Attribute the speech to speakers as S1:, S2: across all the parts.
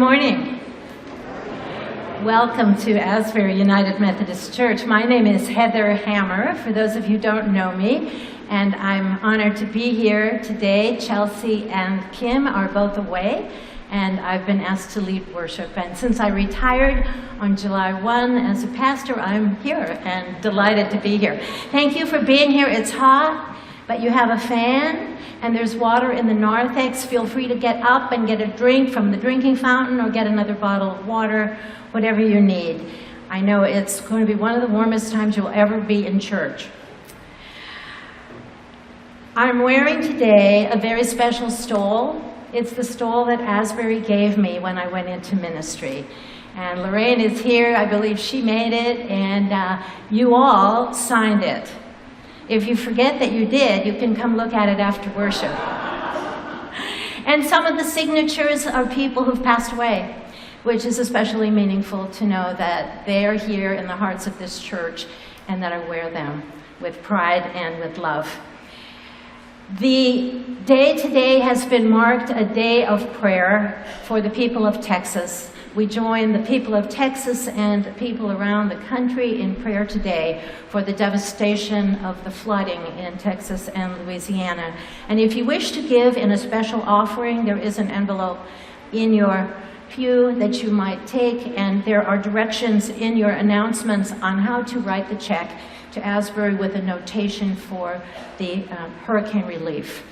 S1: Morning. Welcome to Asbury United Methodist Church. My name is Heather Hammer, for those of you who don't know me, and I'm honored to be here today. Chelsea and Kim are both away, and I've been asked to lead worship. And since I retired on July 1 as a pastor, I'm here and delighted to be here. Thank you for being here. It's hot, but you have a fan. And there's water in the narthex. Feel free to get up and get a drink from the drinking fountain or get another bottle of water, whatever you need. I know it's going to be one of the warmest times you'll ever be in church. I'm wearing today a very special stole. It's the stole that Asbury gave me when I went into ministry. And Lorraine is here. I believe she made it, and you all signed it. If you forget that you did, you can come look at it after worship. And some of the signatures are people who've passed away, which is especially meaningful to know that they are here in the hearts of this church and that I wear them with pride and with love. The day today has been marked a day of prayer for the people of Texas. We join the people of Texas and the people around the country in prayer today for the devastation of the flooding in Texas and Louisiana. And if you wish to give in a special offering, there is an envelope in your pew that you might take, and there are directions in your announcements on how to write the check to Asbury with a notation for the hurricane relief.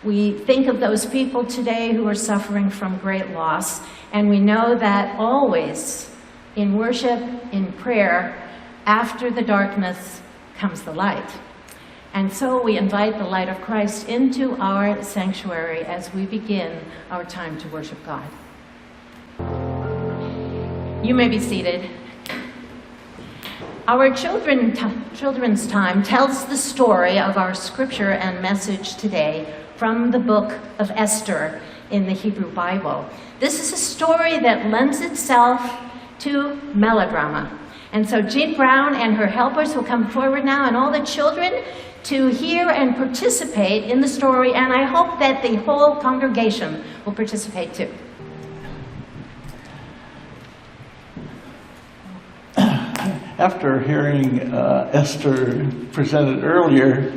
S1: We think of those people today who are suffering from great loss, and we know that always in worship, in prayer, after the darkness comes the light. And so we invite the light of Christ into our sanctuary as we begin our time to worship God. You may be seated. Our children's time tells the story of our scripture and message today from the Book of Esther in the Hebrew Bible. This is a story that lends itself to melodrama. And so Jean Brown and her helpers will come forward now, and all the children to hear and participate in the story, and I hope that the whole congregation will participate too.
S2: After hearing Esther presented earlier,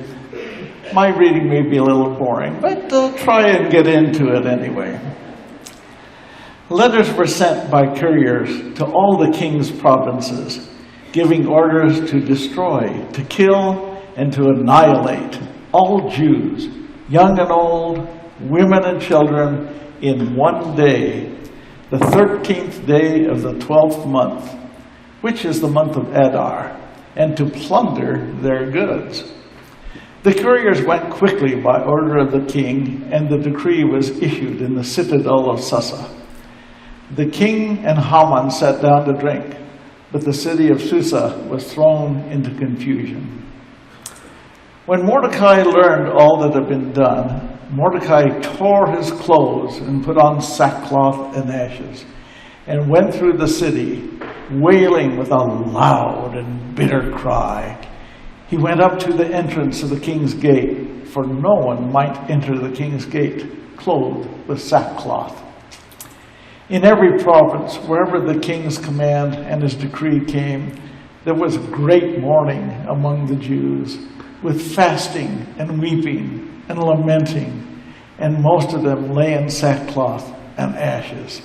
S2: my reading may be a little boring, but I'll try and get into it anyway. Letters were sent by couriers to all the king's provinces, giving orders to destroy, to kill, and to annihilate all Jews, young and old, women and children, in one day, the 13th day of the 12th month, which is the month of Adar, and to plunder their goods. The couriers went quickly by order of the king, and the decree was issued in the citadel of Susa. The king and Haman sat down to drink, but the city of Susa was thrown into confusion. When Mordecai learned all that had been done, Mordecai tore his clothes and put on sackcloth and ashes, and went through the city, wailing with a loud and bitter cry. He went up to the entrance of the king's gate, for no one might enter the king's gate clothed with sackcloth. In every province, wherever the king's command and his decree came, there was great mourning among the Jews, with fasting and weeping and lamenting, and most of them lay in sackcloth and ashes.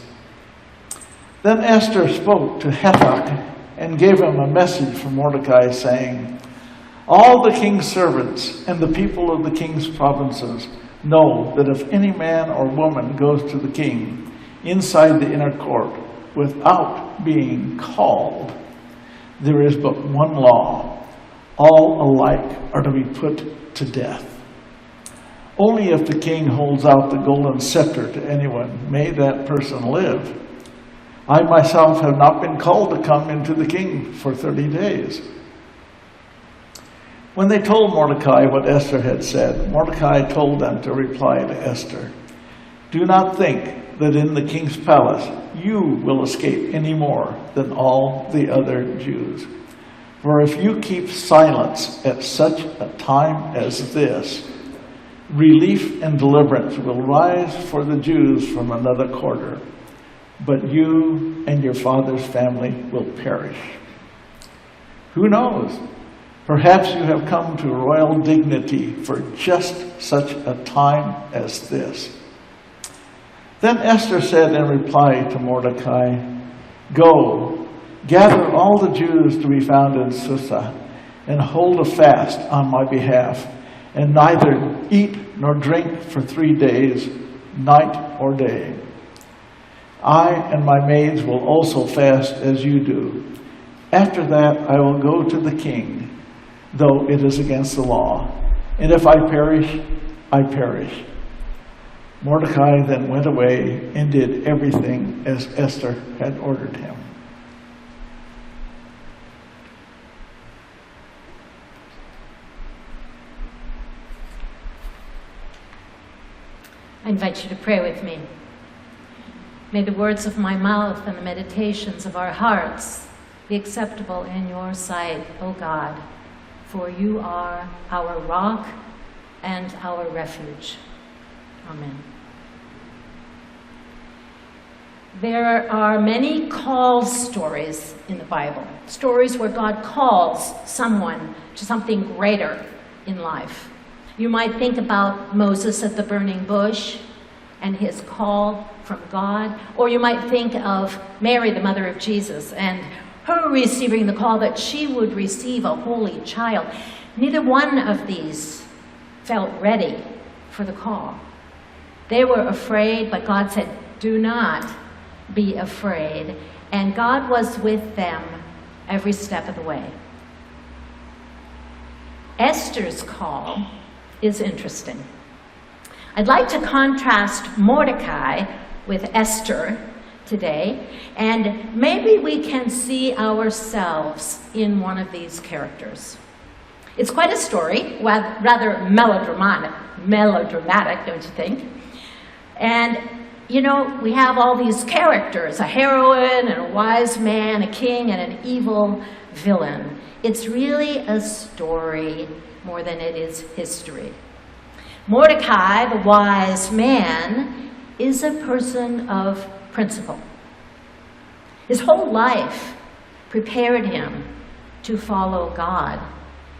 S2: Then Esther spoke to Hathach and gave him a message from Mordecai, saying, "All the king's servants and the people of the king's provinces know that if any man or woman goes to the king inside the inner court without being called, there is but one law. All alike are to be put to death. Only if the king holds out the golden scepter to anyone may that person live. I myself have not been called to come into the king for 30 days. When they told Mordecai what Esther had said, Mordecai told them to reply to Esther, "Do not think that in the king's palace you will escape any more than all the other Jews. For if you keep silence at such a time as this, relief and deliverance will rise for the Jews from another quarter. but you and your father's family will perish. Who knows? Perhaps you have come to royal dignity for just such a time as this." Then Esther said in reply to Mordecai, "Go, gather all the Jews to be found in Susa, and hold a fast on my behalf, and neither eat nor drink for 3 days, night or day. I and my maids will also fast as you do. After that I will go to the king, though it is against the law. And if I perish, I perish." Mordecai then went away and did everything as Esther had ordered him.
S1: I invite you to pray with me. May the words of my mouth and the meditations of our hearts be acceptable in your sight, O God, for you are our rock and our refuge. Amen. There are many call stories in the Bible, stories where God calls someone to something greater in life. You might think about Moses at the burning bush and his call from God, or you might think of Mary, the mother of Jesus, and her receiving the call that she would receive a holy child. Neither one of these felt ready for the call. They were afraid, but God said, "Do not be afraid." And God was with them every step of the way. Esther's call is interesting. I'd like to contrast Mordecai with Esther today, and maybe we can see ourselves in one of these characters. It's quite a story, rather melodramatic, don't you think? And, you know, we have all these characters, a heroine and a wise man, a king and an evil villain. It's really a story more than it is history. Mordecai, the wise man, is a person of principle. His whole life prepared him to follow God.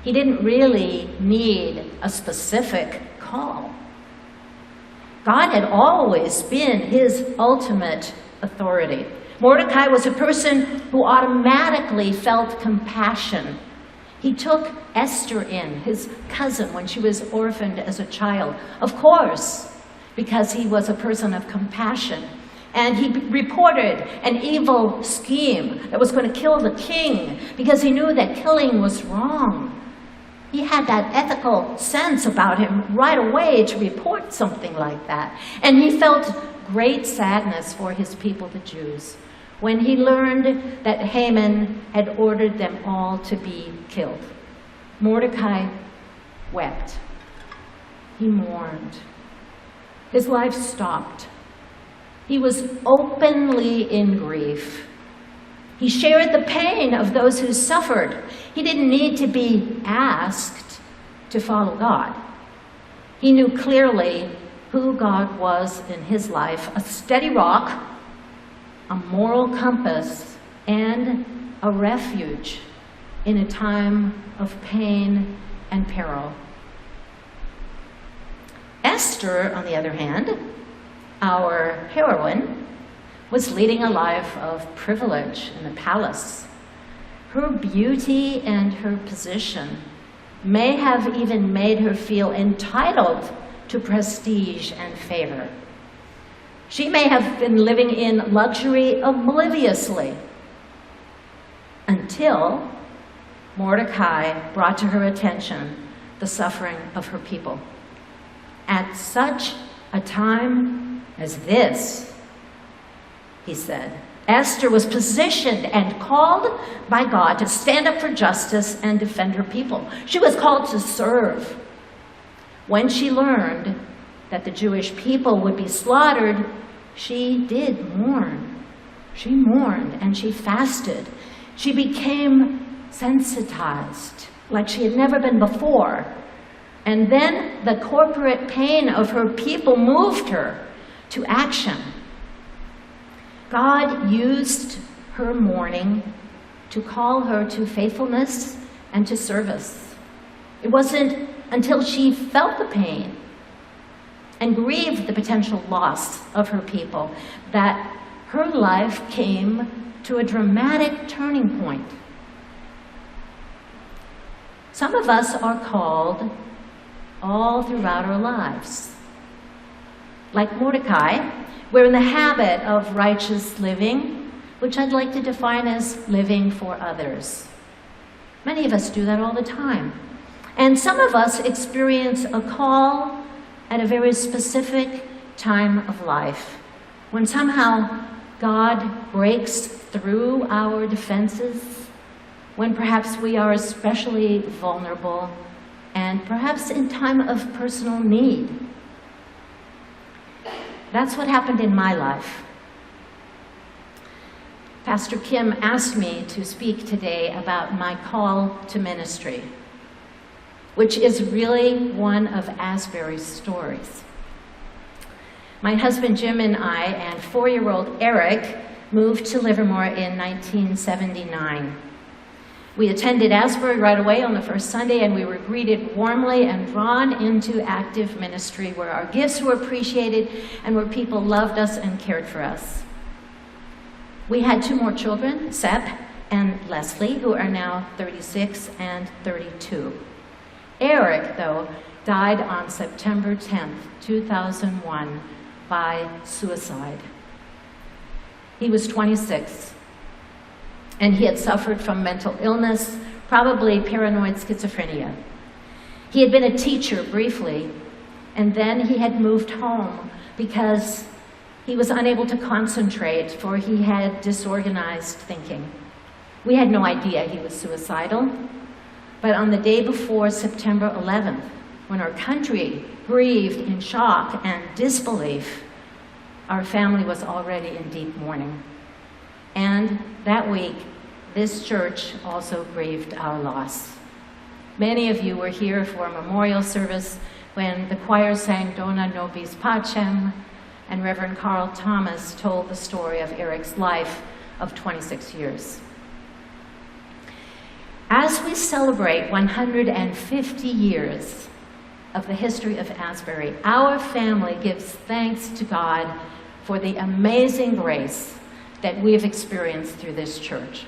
S1: He didn't really need a specific call. God had always been his ultimate authority. Mordecai was a person who automatically felt compassion. He took Esther in, his cousin, when she was orphaned as a child. Of course, because he was a person of compassion. And he reported an evil scheme that was going to kill the king because he knew that killing was wrong. He had that ethical sense about him right away to report something like that. And he felt great sadness for his people, the Jews, when he learned that Haman had ordered them all to be killed. Mordecai wept. He mourned. His life stopped. He was openly in grief. He shared the pain of those who suffered. He didn't need to be asked to follow God. He knew clearly who God was in his life, a steady rock, a moral compass, and a refuge in a time of pain and peril. Esther, on the other hand, our heroine, was leading a life of privilege in the palace. Her beauty and her position may have even made her feel entitled to prestige and favor. She may have been living in luxury obliviously until Mordecai brought to her attention the suffering of her people. At such a time as this, he said, Esther was positioned and called by God to stand up for justice and defend her people. She was called to serve. When she learned that the Jewish people would be slaughtered, she did mourn. She mourned and she fasted. She became sensitized like she had never been before. And then the corporate pain of her people moved her to action. God used her mourning to call her to faithfulness and to service. It wasn't until she felt the pain and grieved the potential loss of her people that her life came to a dramatic turning point. Some of us are called all throughout our lives. Like Mordecai, we're in the habit of righteous living, which I'd like to define as living for others. Many of us do that all the time. And some of us experience a call at a very specific time of life, when somehow God breaks through our defenses, when perhaps we are especially vulnerable, and perhaps in time of personal need. That's what happened in my life. Pastor Kim asked me to speak today about my call to ministry, which is really one of Asbury's stories. My husband Jim and I and 4-year-old Eric moved to Livermore in 1979. We attended Asbury right away on the first Sunday, and we were greeted warmly and drawn into active ministry where our gifts were appreciated and where people loved us and cared for us. We had 2 more children, Sep and Leslie, who are now 36 and 32. Eric, though, died on September 10th, 2001, by suicide. He was 26, and he had suffered from mental illness, probably paranoid schizophrenia. He had been a teacher briefly, and then he had moved home because he was unable to concentrate, for he had disorganized thinking. We had no idea he was suicidal, but on the day before September 11th, when our country grieved in shock and disbelief, our family was already in deep mourning. And that week, this church also grieved our loss. Many of you were here for a memorial service when the choir sang Dona Nobis Pacem, and Reverend Carl Thomas told the story of Eric's life of 26 years. As we celebrate 150 years of the history of Asbury, our family gives thanks to God for the amazing grace that we have experienced through this church.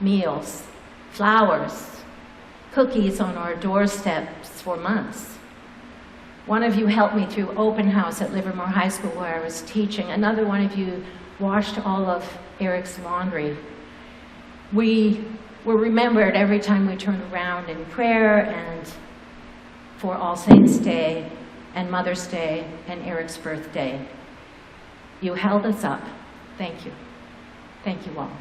S1: Meals, flowers, cookies on our doorsteps for months. One of you helped me through open house at Livermore High School where I was teaching. Another one of you washed all of Eric's laundry. We were remembered every time we turned around in prayer, and for All Saints' Day and Mother's Day and Eric's birthday. You held us up. Thank you. Thank you all.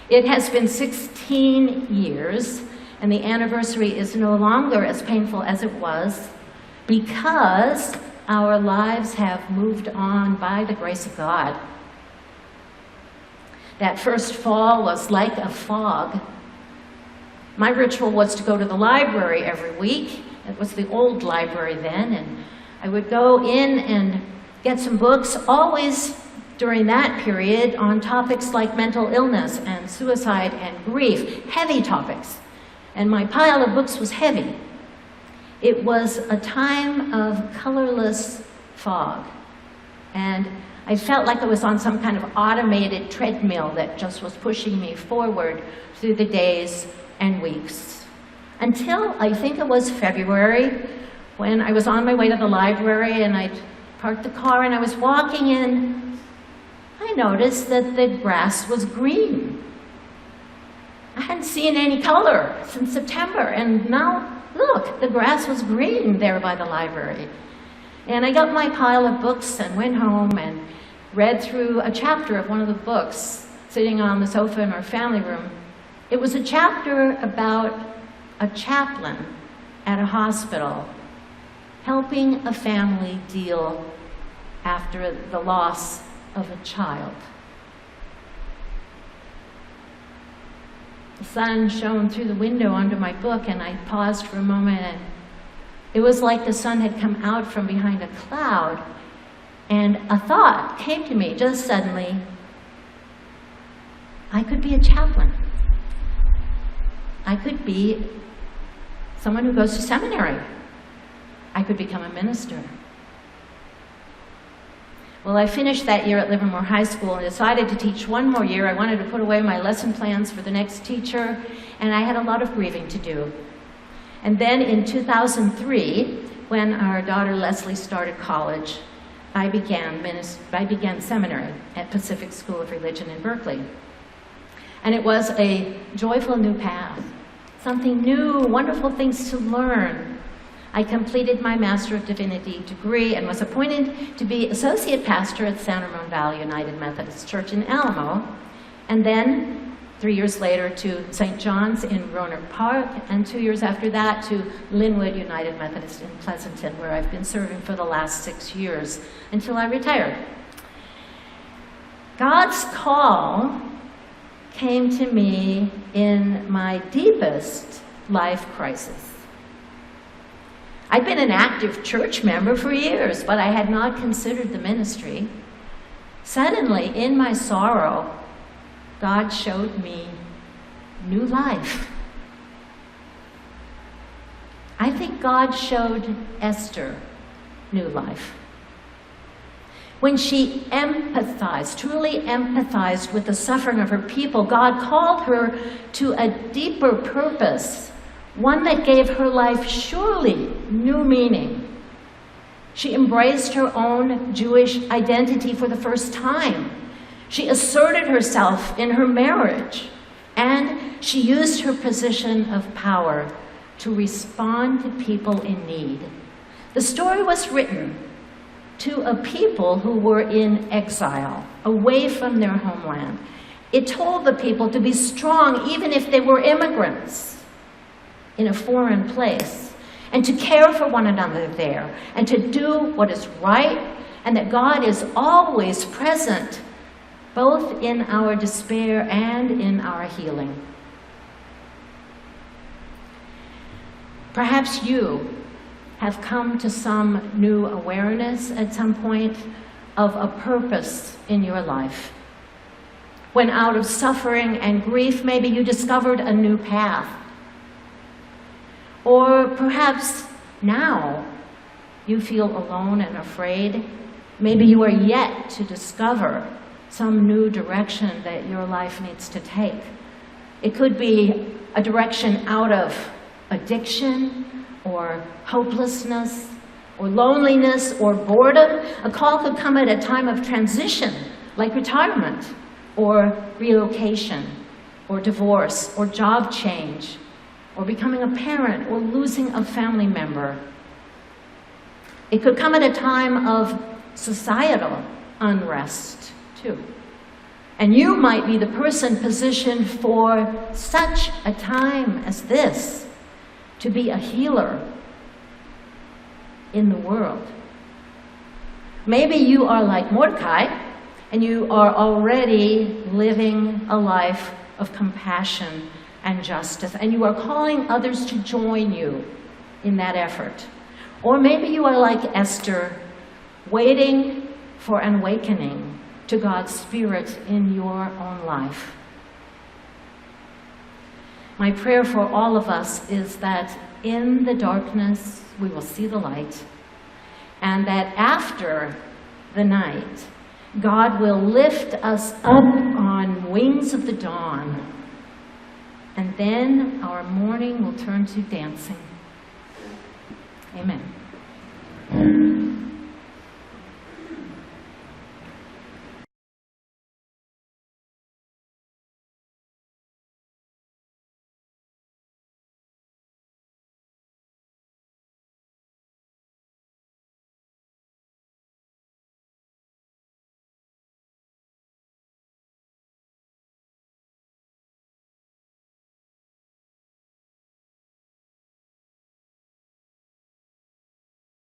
S1: It has been 16 years, and the anniversary is no longer as painful as it was because our lives have moved on by the grace of God. That first fall was like a fog. My ritual was to go to the library every week. It was the old library then, and I would go in and get some books, always during that period on topics like mental illness and suicide and grief, heavy topics. And my pile of books was heavy. It was a time of colorless fog, and I felt like I was on some kind of automated treadmill that just was pushing me forward through the days and weeks. Until I think it was February, when I was on my way to the library and I'd parked the car and I was walking in, I noticed that the grass was green. I hadn't seen any color since September, and now, look, the grass was green there by the library. And I got my pile of books and went home and read through a chapter of one of the books sitting on the sofa in our family room. It was a chapter about a chaplain at a hospital helping a family deal after the loss of a child. The sun shone through the window onto my book, and I paused for a moment, and it was like the sun had come out from behind a cloud And a thought came to me just suddenly. I could be a chaplain. I could be someone who goes to seminary. I could become a minister. Well, I finished that year at Livermore High School and decided to teach one more year. I wanted to put away my lesson plans for the next teacher, and I had a lot of grieving to do. And then in 2003, when our daughter Leslie started college, I began seminary at Pacific School of Religion in Berkeley. And it was a joyful new path, something new, wonderful things to learn. I completed my Master of Divinity degree and was appointed to be associate pastor at San Ramon Valley United Methodist Church in Alamo, and then 3 years later to St. John's in Roanoke Park, and 2 years after that to Linwood United Methodist in Pleasanton, where I've been serving for the last 6 years until I retired. God's call came to me in my deepest life crisis. I'd been an active church member for years, but I had not considered the ministry. Suddenly, in my sorrow, God showed me new life. I think God showed Esther new life. When she empathized, truly empathized with the suffering of her people, God called her to a deeper purpose, one that gave her life surely new meaning. She embraced her own Jewish identity for the first time. She asserted herself in her marriage, and she used her position of power to respond to people in need. The story was written to a people who were in exile, away from their homeland. It told the people to be strong even if they were immigrants in a foreign place, and to care for one another there, and to do what is right, and that God is always present, both in our despair and in our healing. Perhaps you have come to some new awareness at some point of a purpose in your life. When out of suffering and grief, maybe you discovered a new path. Or perhaps now you feel alone and afraid. Maybe you are yet to discover some new direction that your life needs to take. It could be a direction out of addiction or hopelessness or loneliness or boredom. A call could come at a time of transition, like retirement or relocation or divorce or job change, or becoming a parent, or losing a family member. It could come at a time of societal unrest, too. And you might be the person positioned for such a time as this, to be a healer in the world. Maybe you are like Mordecai, and you are already living a life of compassion and justice, and you are calling others to join you in that effort. Or maybe you are like Esther, waiting for an awakening to God's Spirit in your own life. My prayer for all of us is that in the darkness we will see the light, and that after the night, God will lift us up on wings of the dawn, and then our mourning will turn to dancing. Amen.